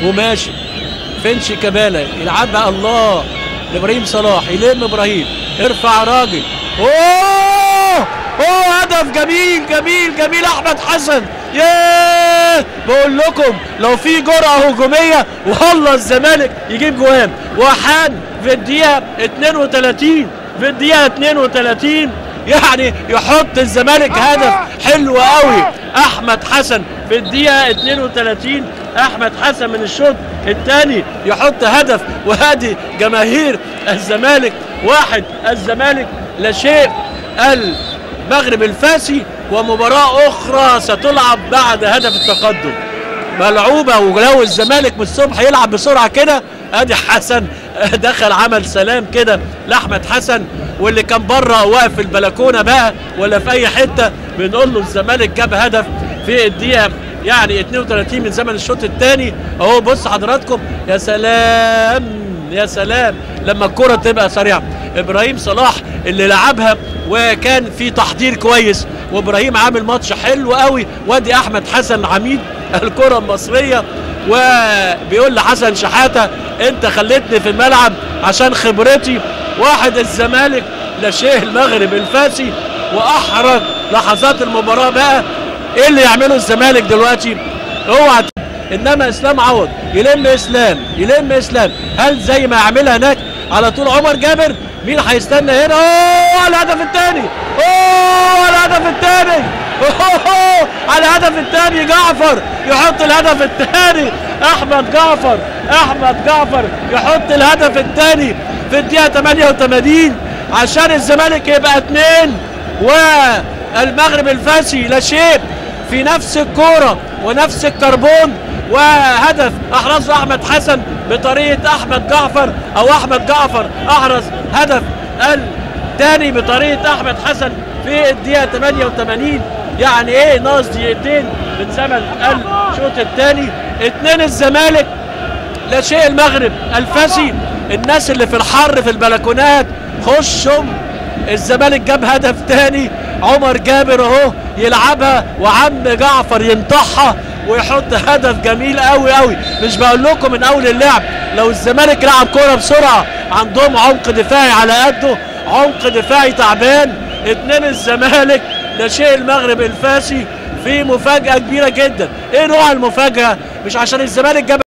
وماشي. فين شيكابالا يلعبها الله لابراهيم صلاح، يلم ابراهيم، ارفع راجل، اوه هدف جميل جميل جميل. احمد حسن، ياه بقول لكم لو في جرأة هجومية والله الزمالك يجيب جوان. وحان في الدقيقة 32 في الدقيقة 32 يعني يحط الزمالك هدف حلو قوي. احمد حسن في الدقيقة 32 احمد حسن من الشوط الثاني يحط هدف، وهادي جماهير الزمالك 1 الزمالك لا شيء. المغرب الفاسي ومباراة اخرى ستلعب بعد هدف التقدم ملعوبة. ولو الزمالك من الصبح يلعب بسرعة كده، ادي حسن دخل عمل سلام كده لاحمد حسن، واللي كان بره واقف في البلكونه بقى ولا في اي حته بنقول له الزمالك جاب هدف في الدقيقه يعني 32 من زمن الشوط الثاني. اهو بص حضراتكم، يا سلام يا سلام لما الكره تبقى سريعه. ابراهيم صلاح اللي لعبها وكان في تحضير كويس، وابراهيم عامل ماتش حلو قوي. وادي احمد حسن عميد الكره المصريه وبيقول لحسن شحاته انت خليتني في الملعب عشان خبرتي. 1 الزمالك لا شيء المغرب الفاسي. واحرج لحظات المباراه بقى ايه اللي يعمله الزمالك دلوقتي؟ اوعى انما اسلام عوض يلم اسلام، هل زي ما يعملها هناك على طول عمر جابر؟ مين هيستنى هنا؟ اوه الهدف الثاني، على الهدف الثاني جعفر يحط الهدف الثاني. احمد جعفر يحط الهدف الثاني في الدقيقه 88 عشان الزمالك يبقى 2 والمغرب الفاسي لا شيء في نفس الكوره ونفس الكربون. وهدف احرزه احمد حسن بطريقه احمد جعفر احرز هدف الثاني بطريقه احمد حسن في الدقيقه 88. يعني ايه ناقص دقيقتين من زمن الشوط الثاني. 2 الزمالك لا شيء المغرب الفاسي. الناس اللي في الحر في البلكونات خشهم، الزمالك جاب هدف ثاني. عمر جابر اهو يلعبها وعم جعفر ينطحها ويحط هدف جميل قوي قوي. مش بقول لكم من اول اللعب لو الزمالك لعب كوره بسرعه عندهم عمق دفاعي على قده، عمق دفاعي تعبان. 2 الزمالك لا شيء المغرب الفاسي في مفاجاه كبيره جدا. ايه نوع المفاجاه؟ مش عشان الزمالك جاب